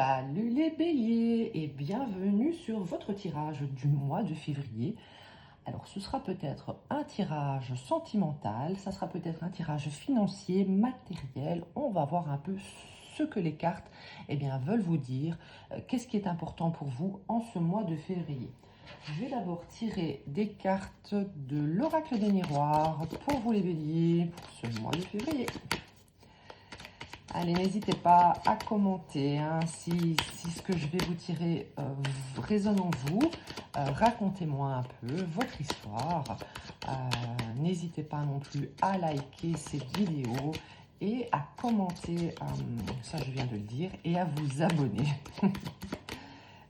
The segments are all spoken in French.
Salut les béliers et bienvenue sur votre tirage du mois de février. Alors ce sera peut-être un tirage sentimental, ça sera peut-être un tirage financier, matériel. On va voir un peu ce que les cartes veulent vous dire, qu'est-ce qui est important pour vous en ce mois de février. Je vais d'abord tirer des cartes de l'oracle des miroirs pour vous les béliers pour ce mois de février. Allez, n'hésitez pas à commenter si ce que je vais vous tirer résonne en vous. Racontez-moi un peu votre histoire. N'hésitez pas non plus à liker cette vidéo et à commenter, ça je viens de le dire, et à vous abonner.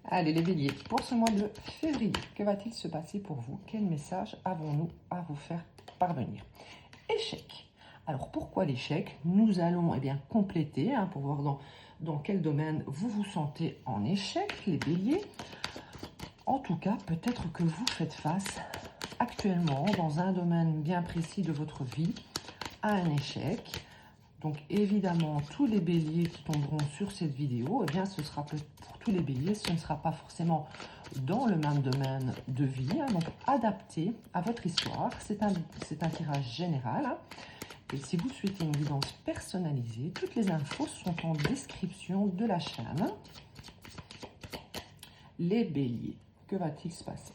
Allez les béliers, pour ce mois de février, que va-t-il se passer pour vous? Quel message avons-nous à vous faire parvenir? Échec. Alors, pourquoi l'échec? Nous allons compléter pour voir dans quel domaine vous vous sentez en échec, les béliers. En tout cas, peut-être que vous faites face actuellement, dans un domaine bien précis de votre vie, à un échec. Donc, évidemment, tous les béliers qui tomberont sur cette vidéo, ce sera pour tous les béliers, ce ne sera pas forcément dans le même domaine de vie. Donc, adapté à votre histoire. C'est un tirage général. Et si vous souhaitez une guidance personnalisée, toutes les infos sont en description de la chaîne. Les béliers, que va-t-il se passer?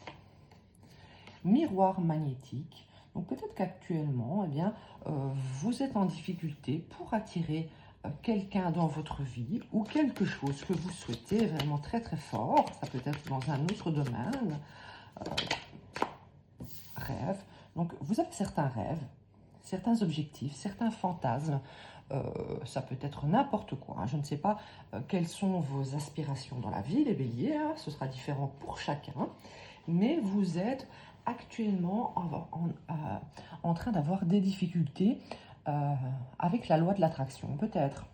Miroir magnétique. Donc peut-être qu'actuellement, vous êtes en difficulté pour attirer quelqu'un dans votre vie ou quelque chose que vous souhaitez vraiment très très fort. Ça peut être dans un autre domaine. Rêve. Donc vous avez certains rêves, certains objectifs, certains fantasmes, ça peut être n'importe quoi. Je ne sais pas quelles sont vos aspirations dans la vie, les béliers, ce sera différent pour chacun, mais vous êtes actuellement en train d'avoir des difficultés avec la loi de l'attraction, peut-être.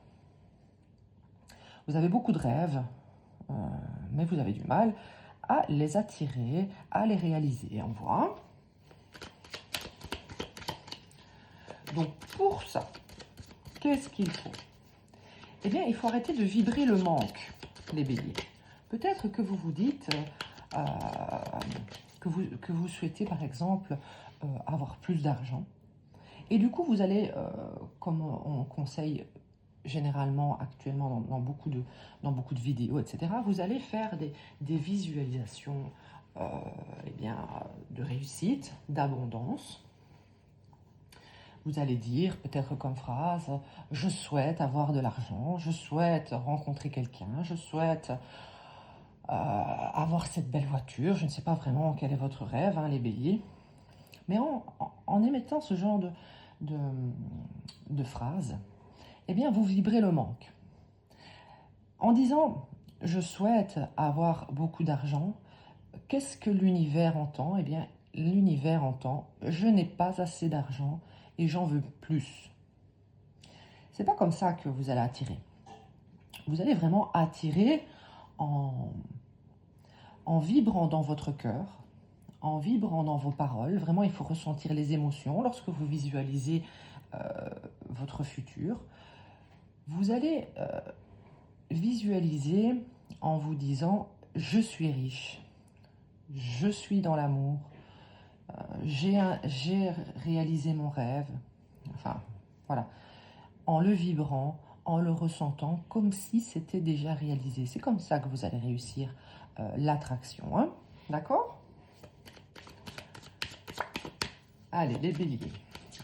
Vous avez beaucoup de rêves, mais vous avez du mal à les attirer, à les réaliser. On voit. Donc, pour ça, qu'est-ce qu'il faut? Il faut arrêter de vibrer le manque, les béliers. Peut-être que vous vous dites que vous souhaitez, par exemple, avoir plus d'argent. Et du coup, vous allez, comme on conseille généralement actuellement dans beaucoup de vidéos, etc., vous allez faire des visualisations de réussite, d'abondance. Vous allez dire, peut-être comme phrase, je souhaite avoir de l'argent, je souhaite rencontrer quelqu'un, je souhaite avoir cette belle voiture. Je ne sais pas vraiment quel est votre rêve, les béliers. Mais en émettant ce genre de phrase, vous vibrez le manque. En disant, je souhaite avoir beaucoup d'argent, qu'est-ce que l'univers entend? L'univers entend, je n'ai pas assez d'argent et j'en veux plus. C'est pas comme ça que vous allez attirer. Vous allez vraiment attirer en vibrant dans votre cœur, en vibrant dans vos paroles. Vraiment, il faut ressentir les émotions lorsque vous visualisez votre futur. Vous allez visualiser en vous disant, je suis riche, je suis dans l'amour, j'ai réalisé mon rêve. Enfin, voilà. En le vibrant, en le ressentant, comme si c'était déjà réalisé. C'est comme ça que vous allez réussir l'attraction. D'accord? Allez, les béliers.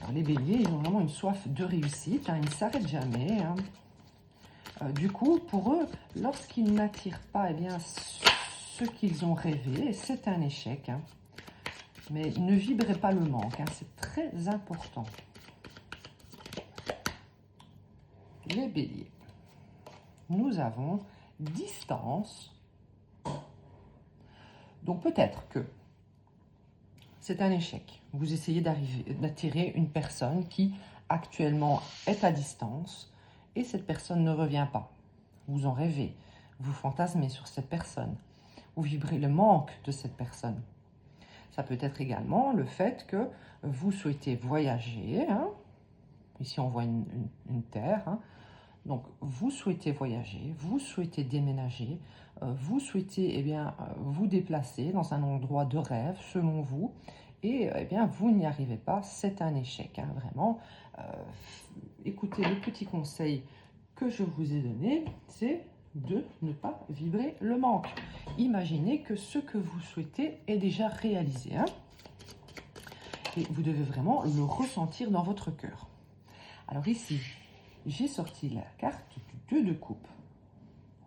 Alors, les béliers, ils ont vraiment une soif de réussite. Ils ne s'arrêtent jamais. Du coup, pour eux, lorsqu'ils n'attirent pas ce qu'ils ont rêvé, c'est un échec. Mais ne vibrez pas le manque. C'est très important. Les béliers. Nous avons distance. Donc peut-être que c'est un échec. Vous essayez d'attirer une personne qui actuellement est à distance et cette personne ne revient pas. Vous en rêvez, vous fantasmez sur cette personne, vous vibrez le manque de cette personne. Ça peut être également le fait que vous souhaitez voyager. Ici, on voit une terre. Donc, vous souhaitez voyager, vous souhaitez déménager, vous souhaitez eh bien, vous déplacer dans un endroit de rêve, selon vous, et eh bien, vous n'y arrivez pas, c'est un échec, hein, vraiment. Euh, Écoutez, le petit conseil que je vous ai donné, c'est de ne pas vibrer le manque. Imaginez que ce que vous souhaitez est déjà réalisé, hein, et vous devez vraiment le ressentir dans votre cœur. Alors ici, j'ai sorti la carte du 2 de coupe.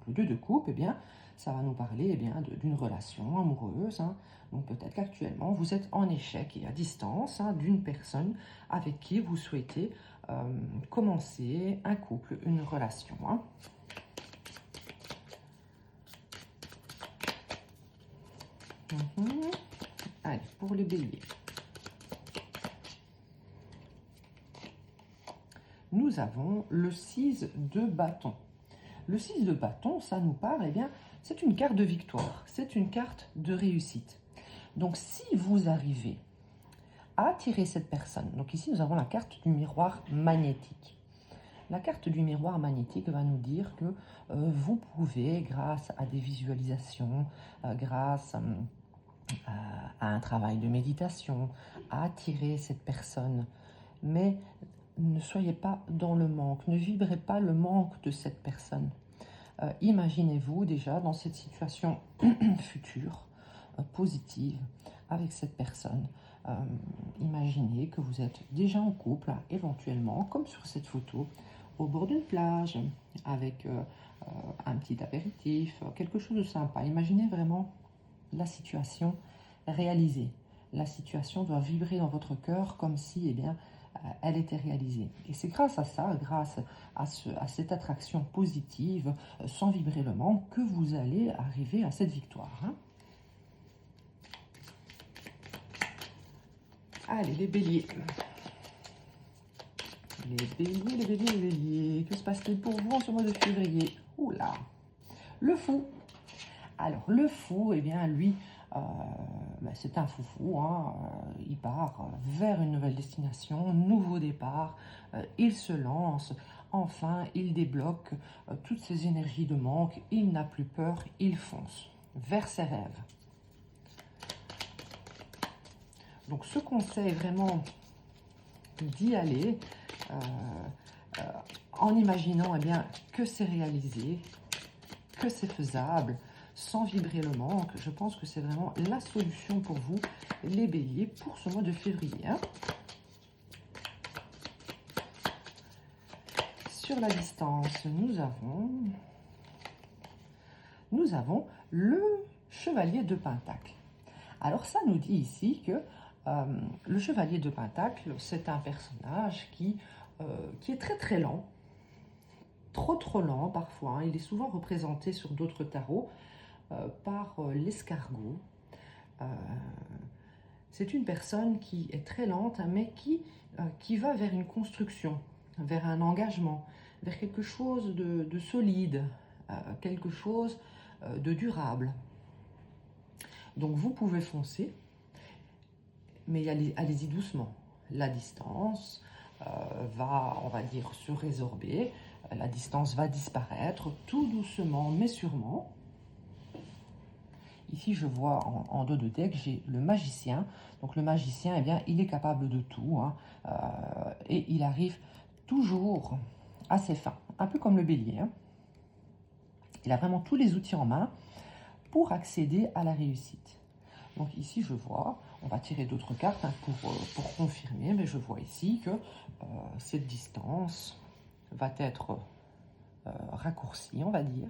Le 2 de coupe, eh bien, ça va nous parler eh bien, d'une relation amoureuse. Hein. Donc peut-être qu'actuellement, vous êtes en échec et à distance hein, d'une personne avec qui vous souhaitez commencer un couple, une relation. Hein. Allez, pour les béliers. Nous avons le 6 de bâton. Le 6 de bâton, ça nous parle, eh bien, c'est une carte de victoire, c'est une carte de réussite. Donc, si vous arrivez à attirer cette personne, donc ici, nous avons la carte du miroir magnétique. La carte du miroir magnétique va nous dire que vous pouvez, grâce à des visualisations, grâce à un travail de méditation, à attirer cette personne. Mais ne soyez pas dans le manque, ne vibrez pas le manque de cette personne. Imaginez-vous déjà dans cette situation future, positive, avec cette personne. Imaginez que vous êtes déjà en couple, éventuellement, comme sur cette photo, au bord d'une plage, avec un petit apéritif, quelque chose de sympa. Imaginez vraiment la situation réalisée. La situation doit vibrer dans votre cœur comme si, eh bien, elle était réalisée. Et c'est grâce à ça, grâce à cette attraction positive, sans vibrer le manque, que vous allez arriver à cette victoire. Hein. Allez, les béliers. Les béliers, les béliers, les béliers. Que se passe-t-il pour vous en ce mois de février? Oula. Le fou. Alors, le fou, eh bien, lui, c'est un foufou, hein, il part vers une nouvelle destination, nouveau départ, il se lance, enfin il débloque toutes ses énergies de manque, il n'a plus peur, il fonce vers ses rêves. Donc ce conseil vraiment d'y aller en imaginant eh bien, que c'est réalisé, que c'est faisable, sans vibrer le manque. Je pense que c'est vraiment la solution pour vous, les béliers, pour ce mois de février. Hein. Sur la distance, nous avons le chevalier de Pentacle. Alors ça nous dit ici que le chevalier de Pentacle, c'est un personnage qui est très très lent, trop lent parfois. Hein. Il est souvent représenté sur d'autres tarots par l'escargot. C'est une personne qui est très lente, mais qui va vers une construction, vers un engagement, vers quelque chose de solide, quelque chose de durable. Donc vous pouvez foncer, mais allez-y doucement. La distance va, on va dire, se résorber, la distance va disparaître, tout doucement mais sûrement. Ici, je vois en dos de deck, j'ai le magicien. Donc le magicien, eh bien, il est capable de tout, hein, et il arrive toujours à ses fins, un peu comme le bélier. Hein. Il a vraiment tous les outils en main pour accéder à la réussite. Donc ici, je vois, on va tirer d'autres cartes hein, pour confirmer, mais je vois ici que cette distance va être raccourcie, on va dire,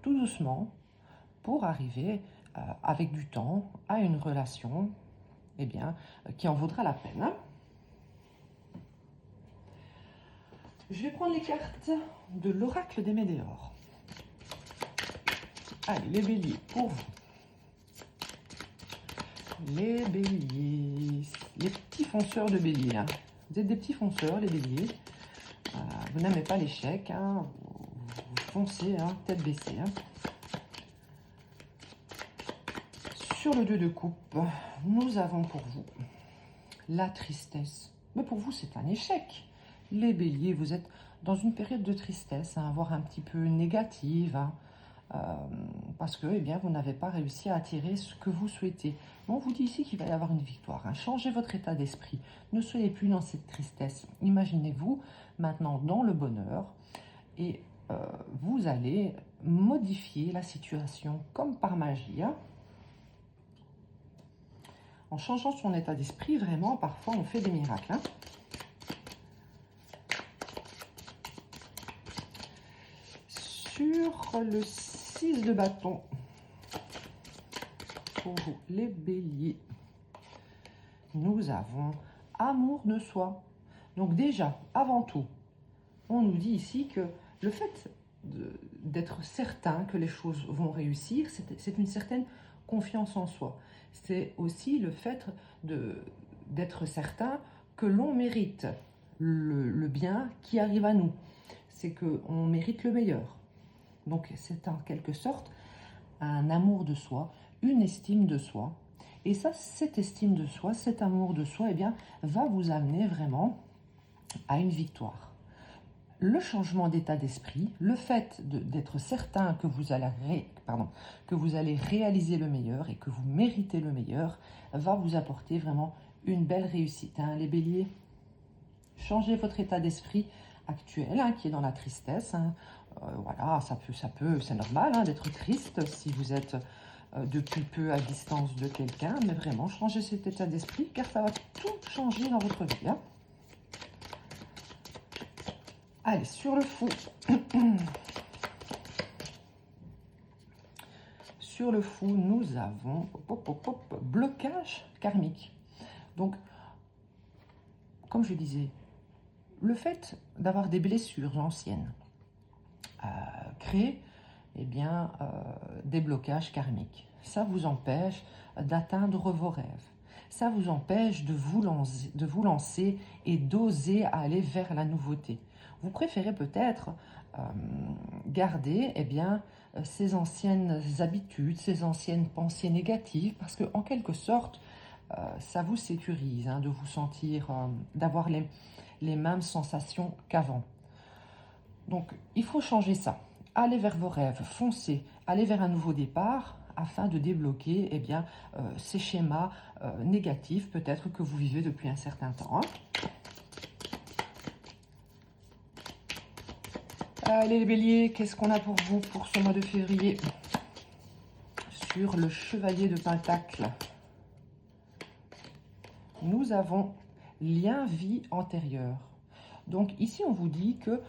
tout doucement, pour arriver avec du temps à une relation eh bien, qui en vaudra la peine. Hein. Je vais prendre les cartes de l'oracle des Médéors. Allez, les béliers, pour vous. Les béliers, les petits fonceurs de bélier. Hein. Vous êtes des petits fonceurs, les béliers. Vous n'aimez pas l'échec, hein. Vous foncez, hein, tête baissée. Hein. Sur le 2 de coupe, nous avons pour vous la tristesse. Mais pour vous, c'est un échec. Les béliers, vous êtes dans une période de tristesse, hein, voire un petit peu négative, hein, parce que eh bien, vous n'avez pas réussi à attirer ce que vous souhaitez. On vous dit ici qu'il va y avoir une victoire. Hein. Changez votre état d'esprit. Ne soyez plus dans cette tristesse. Imaginez-vous maintenant dans le bonheur et vous allez modifier la situation comme par magie. Hein. En changeant son état d'esprit, vraiment, parfois, on fait des miracles. Hein. Sur le 6 de bâton, pour vous, les béliers, nous avons amour de soi. Donc déjà, avant tout, on nous dit ici que le fait d'être certain que les choses vont réussir, c'est une certaine confiance en soi. C'est aussi le fait d'être certain que l'on mérite le bien qui arrive à nous. C'est qu'on mérite le meilleur. Donc c'est en quelque sorte un amour de soi, une estime de soi. Et ça, cette estime de soi, cet amour de soi, eh bien, va vous amener vraiment à une victoire. Le changement d'état d'esprit, le fait d'être certain que vous allez réaliser le meilleur et que vous méritez le meilleur, va vous apporter vraiment une belle réussite. Hein, les béliers, changez votre état d'esprit actuel, hein, qui est dans la tristesse. Hein. Voilà, ça peut, c'est normal hein, d'être triste si vous êtes depuis peu à distance de quelqu'un, mais vraiment, changez cet état d'esprit car ça va tout changer dans votre vie. Hein. Allez, sur le fou. Sur le fou, nous avons blocage karmique. Donc, comme je disais, le fait d'avoir des blessures anciennes crée eh bien, des blocages karmiques. Ça vous empêche d'atteindre vos rêves. Ça vous empêche de vous lancer et d'oser aller vers la nouveauté. Vous préférez peut-être garder eh bien, ces anciennes habitudes, ces anciennes pensées négatives, parce que en quelque sorte, ça vous sécurise hein, de vous sentir, d'avoir les mêmes sensations qu'avant. Donc, il faut changer ça. Allez vers vos rêves, foncez, allez vers un nouveau départ afin de débloquer eh bien, ces schémas négatifs peut-être que vous vivez depuis un certain temps. Hein. Allez les béliers, qu'est-ce qu'on a pour vous pour ce mois de février? Sur le chevalier de Pentacle, nous avons lien vie antérieure. Donc ici, on vous dit que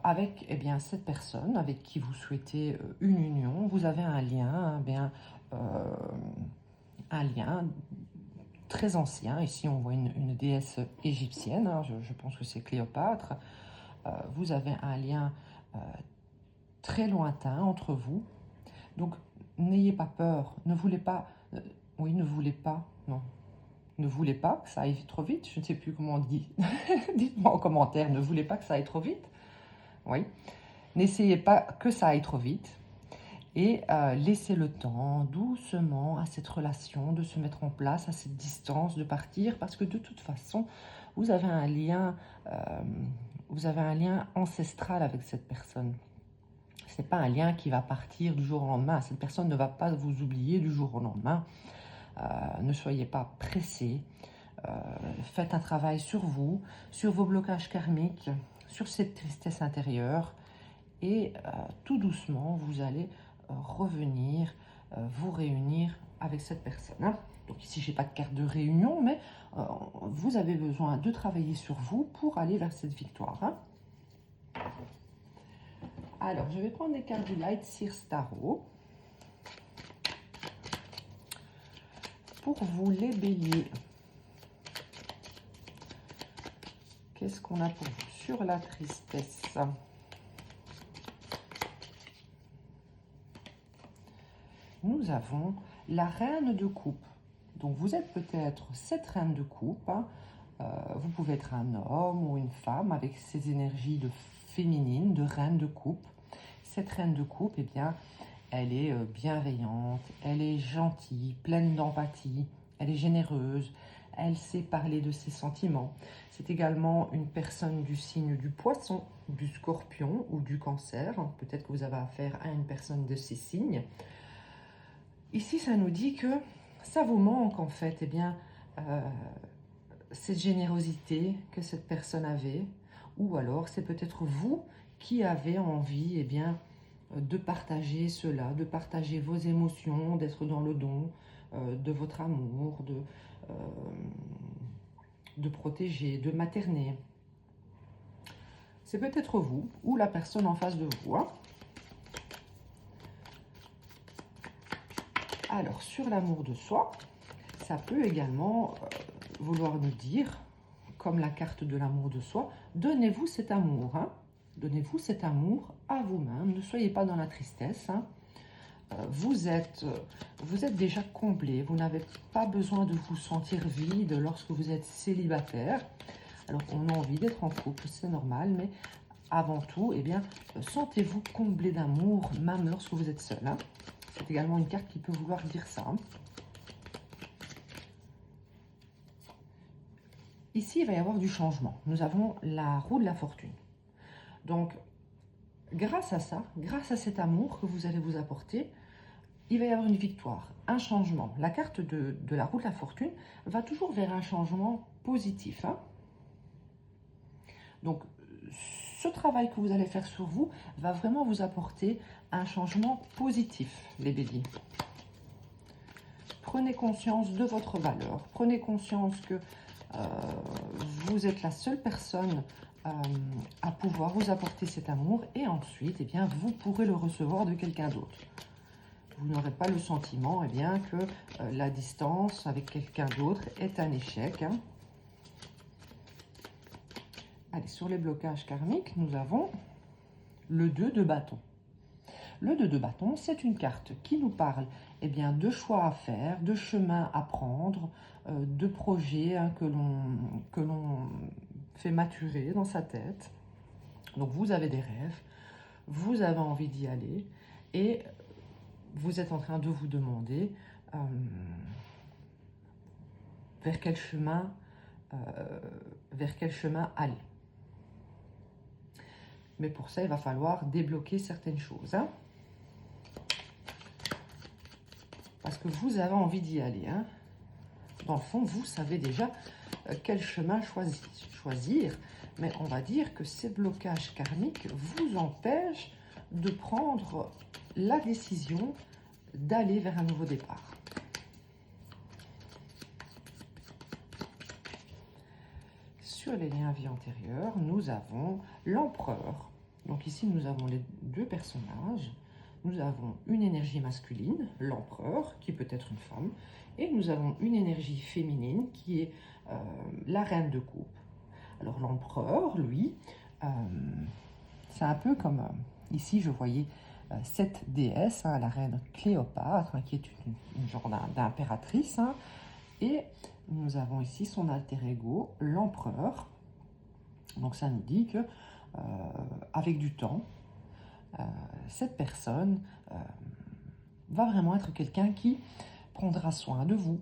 avec eh bien, cette personne avec qui vous souhaitez une union, vous avez un lien, un lien très ancien. Ici, on voit une déesse égyptienne, hein, je pense que c'est Cléopâtre. Vous avez un lien très lointain entre vous. Donc, n'ayez pas peur, ne voulez pas, oui, ne voulez pas, non. Ne voulez pas que ça aille trop vite, je ne sais plus comment on dit. Dites-moi en commentaire, ne voulez pas que ça aille trop vite. Oui. N'essayez pas que ça aille trop vite. Et laissez le temps doucement à cette relation de se mettre en place, à cette distance, de partir. Parce que de toute façon, vous avez un lien ancestral avec cette personne. Ce n'est pas un lien qui va partir du jour au lendemain. Cette personne ne va pas vous oublier du jour au lendemain. Ne soyez pas pressés, faites un travail sur vous, sur vos blocages karmiques, sur cette tristesse intérieure et tout doucement vous allez revenir, vous réunir avec cette personne. Hein. Donc ici, je n'ai pas de carte de réunion, mais vous avez besoin de travailler sur vous pour aller vers cette victoire. Hein. Alors, je vais prendre les cartes du Light Seers Tarot. Pour vous, les béliers, qu'est-ce qu'on a pour vous sur la tristesse? Nous avons la reine de coupe. Donc, vous êtes peut-être cette reine de coupe. Hein. Vous pouvez être un homme ou une femme avec ces énergies de féminine, de reine de coupe. Cette reine de coupe, eh bien, elle est bienveillante, elle est gentille, pleine d'empathie, elle est généreuse, elle sait parler de ses sentiments. C'est également une personne du signe du poisson, du scorpion ou du cancer. Peut-être que vous avez affaire à une personne de ces signes. Ici, ça nous dit que ça vous manque en fait, eh bien, cette générosité que cette personne avait, ou alors c'est peut-être vous qui avez envie, eh bien, de partager cela, de partager vos émotions, d'être dans le don de votre amour, de protéger, de materner. C'est peut-être vous ou la personne en face de vous. Hein. Alors, sur l'amour de soi, ça peut également vouloir nous dire, comme la carte de l'amour de soi, donnez-vous cet amour. Hein. Donnez-vous cet amour à vous-même. Ne soyez pas dans la tristesse. Hein. Vous êtes déjà comblé. Vous n'avez pas besoin de vous sentir vide lorsque vous êtes célibataire. Alors, on a envie d'être en couple, c'est normal, mais avant tout, eh bien, sentez-vous comblé d'amour, même lorsque vous êtes seul. Hein. C'est également une carte qui peut vouloir dire ça. Hein. Ici, il va y avoir du changement. Nous avons la roue de la fortune. Donc, grâce à ça, grâce à cet amour que vous allez vous apporter, il va y avoir une victoire, un changement. La carte de la roue de la fortune va toujours vers un changement positif. Hein. Donc, ce travail que vous allez faire sur vous va vraiment vous apporter un changement positif, les béliers. Prenez conscience de votre valeur. Prenez conscience que vous êtes la seule personne à pouvoir vous apporter cet amour. Et ensuite, eh bien, vous pourrez le recevoir de quelqu'un d'autre. Vous n'aurez pas le sentiment eh bien, que la distance avec quelqu'un d'autre est un échec. Hein. Allez, sur les blocages karmiques, nous avons le 2 de bâton. Le 2 de bâton, c'est une carte qui nous parle eh bien, de choix à faire, de chemins à prendre, de projets hein, que l'on fait maturer dans sa tête. Donc, vous avez des rêves, vous avez envie d'y aller et vous êtes en train de vous demander vers quel chemin aller. Mais pour ça, il va falloir débloquer certaines choses. Hein, parce que vous avez envie d'y aller. Hein. Dans le fond, vous savez déjà quel chemin choisir. Mais on va dire que ces blocages karmiques vous empêchent de prendre la décision d'aller vers un nouveau départ. Sur les liens vie antérieurs, nous avons l'empereur. Donc ici, nous avons les deux personnages. Nous avons une énergie masculine, l'empereur, qui peut être une femme, et nous avons une énergie féminine qui est la reine de coupe. Alors l'empereur, lui, c'est un peu comme ici, je voyais cette déesse, hein, la reine Cléopâtre, hein, qui est une genre d'impératrice, hein, et nous avons ici son alter ego, l'empereur. Donc ça nous dit que avec du temps, cette personne va vraiment être quelqu'un qui prendra soin de vous,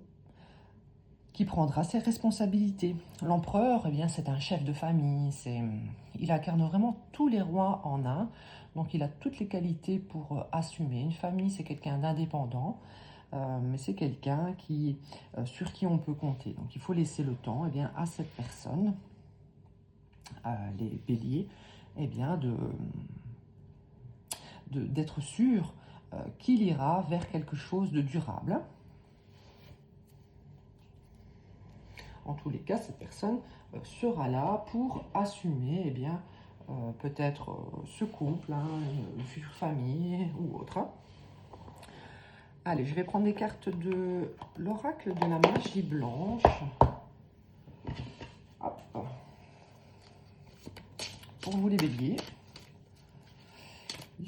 qui prendra ses responsabilités. L'empereur, eh bien, c'est un chef de famille, il incarne vraiment tous les rois en un, donc il a toutes les qualités pour assumer une famille. C'est quelqu'un d'indépendant, mais c'est quelqu'un sur qui on peut compter. Donc il faut laisser le temps eh bien, à cette personne, les béliers, eh bien, d'être sûr qu'il ira vers quelque chose de durable. En tous les cas, cette personne sera là pour assumer eh bien, peut-être ce couple, hein, une future famille ou autre. Hein. Allez, je vais prendre des cartes de l'oracle de la magie blanche. Hop. Pour vous les béliers.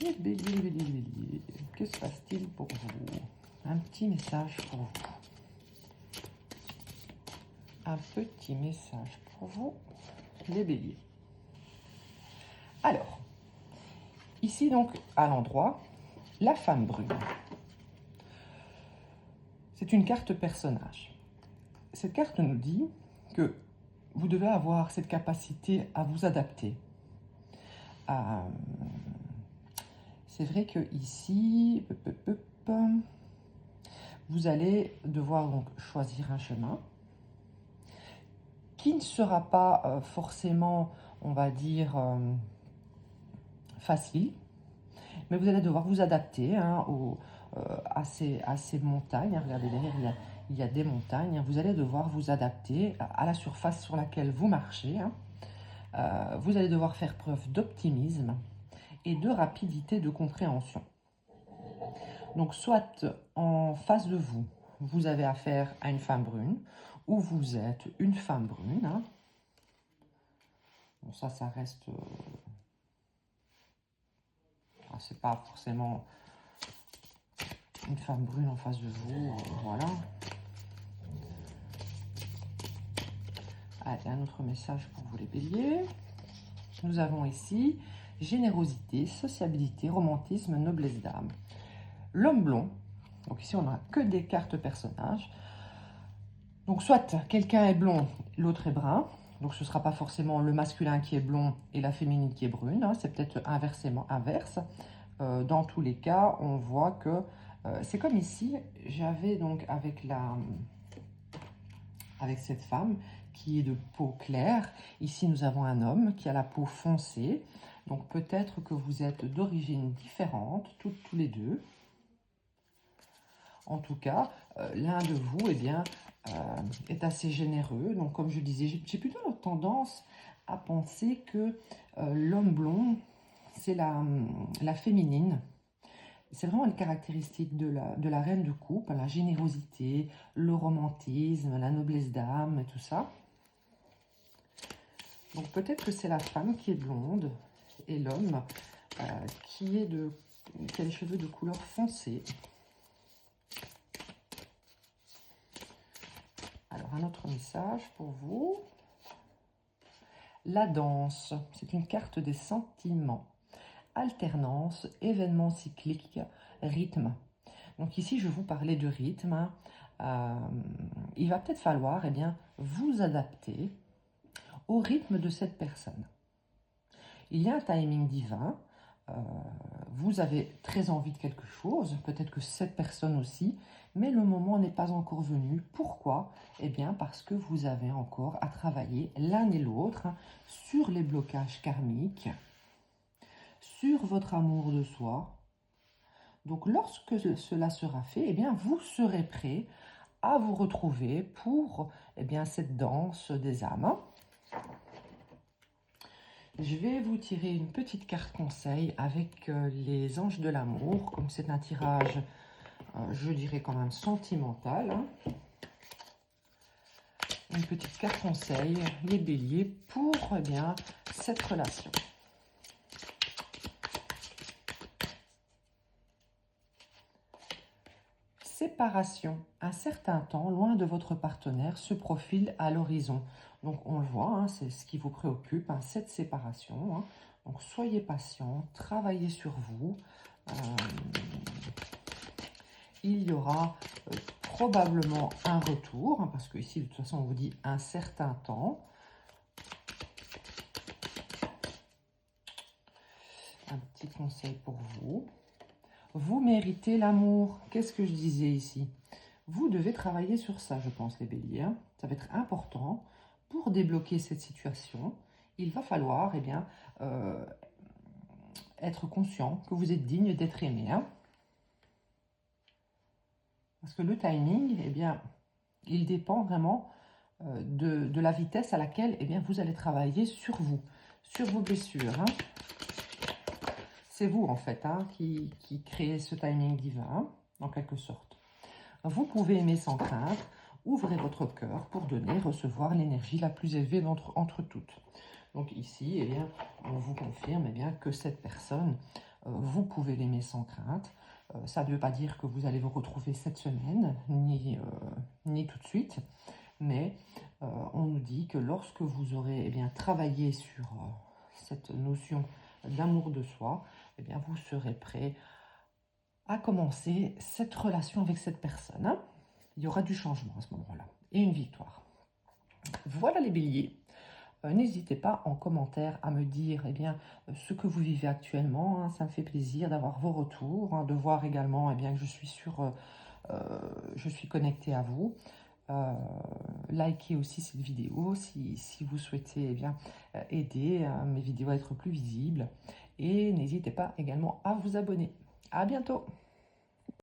Les béliers. Que se passe-t-il pour vous? Un petit message pour vous. Un petit message pour vous, les béliers. Alors, ici donc, à l'endroit, la femme brune. C'est une carte personnage. cette carte nous dit que vous devez avoir cette capacité à vous adapter. C'est vrai que ici, vous allez devoir donc choisir un chemin qui ne sera pas forcément, on va dire, facile, mais vous allez devoir vous adapter hein, à ces montagnes. Regardez, derrière, il y a des montagnes. Vous allez devoir vous adapter à la surface sur laquelle vous marchez. Hein. Vous allez devoir faire preuve d'optimisme et de rapidité de compréhension. Donc, soit en face de vous, vous avez affaire à une femme brune, ou vous êtes une femme brune. Hein. Bon, ça reste... c'est pas forcément une femme brune en face de vous, voilà. Allez, un autre message pour vous les béliers. Nous avons ici générosité, sociabilité, romantisme, noblesse d'âme. L'homme blond, donc ici on n'a que des cartes personnages. Donc soit quelqu'un est blond, l'autre est brun. Donc ce ne sera pas forcément le masculin qui est blond et la féminine qui est brune. Hein, c'est peut-être inversement inverse. Dans tous les cas, on voit que c'est comme ici, j'avais donc avec cette femme qui est de peau claire. Ici, nous avons un homme qui a la peau foncée. Donc peut-être que vous êtes d'origine différente, tous les deux. En tout cas, l'un de vous eh bien, est assez généreux. Donc comme je disais, j'ai plutôt tendance à penser que l'homme blond, c'est la féminine. C'est vraiment une caractéristique de la reine de coupe, la générosité, le romantisme, la noblesse d'âme et tout ça. Donc peut-être que c'est la femme qui est blonde et l'homme qui a les cheveux de couleur foncée. Alors un autre message pour vous. La danse, c'est une carte des sentiments. Alternance, événements cycliques, rythme. Donc ici, je vais vous parler de rythme. Il va peut-être falloir bien, vous adapter au rythme de cette personne. Il y a un timing divin. Vous avez très envie de quelque chose, peut-être que cette personne aussi, mais le moment n'est pas encore venu. Pourquoi? Eh bien, parce que vous avez encore à travailler l'un et l'autre sur les blocages karmiques, sur votre amour de soi. Donc, lorsque cela sera fait, eh bien, vous serez prêt à vous retrouver pour cette danse des âmes. Je vais vous tirer une petite carte conseil avec les anges de l'amour, comme c'est un tirage, je dirais quand même sentimental. Hein. Une petite carte conseil, les béliers, pour cette relation. Séparation. Un certain temps, loin de votre partenaire, se profile à l'horizon. Donc, on le voit, hein, c'est ce qui vous préoccupe, hein, cette séparation. Hein. Donc, soyez patient, travaillez sur vous. Il y aura probablement un retour, hein, parce que ici, de toute façon, on vous dit un certain temps. Un petit conseil pour vous. Vous méritez l'amour. Qu'est-ce que je disais ici? Vous devez travailler sur ça, je pense, les béliers. Hein. Ça va être important pour débloquer cette situation. Il va falloir être conscient que vous êtes digne d'être aimé. Hein. Parce que le timing, il dépend vraiment de la vitesse à laquelle vous allez travailler sur vous, sur vos blessures. Hein. C'est vous, en fait, hein, qui créez ce timing divin, en quelque sorte. Vous pouvez aimer sans crainte. Ouvrez votre cœur pour donner, recevoir l'énergie la plus élevée entre toutes. Donc ici, on vous confirme que cette personne, vous pouvez l'aimer sans crainte. Ça ne veut pas dire que vous allez vous retrouver cette semaine, ni tout de suite. Mais on nous dit que lorsque vous aurez travaillé sur cette notion d'amour de soi, vous serez prêt à commencer cette relation avec cette personne. Hein. Il y aura du changement à ce moment-là. et une victoire. Voilà les béliers. N'hésitez pas en commentaire à me dire ce que vous vivez actuellement. Hein. Ça me fait plaisir d'avoir vos retours, hein, de voir également que je suis je suis connectée à vous. Likez aussi cette vidéo si vous souhaitez aider mes vidéos à être plus visibles. Et n'hésitez pas également à vous abonner. À bientôt!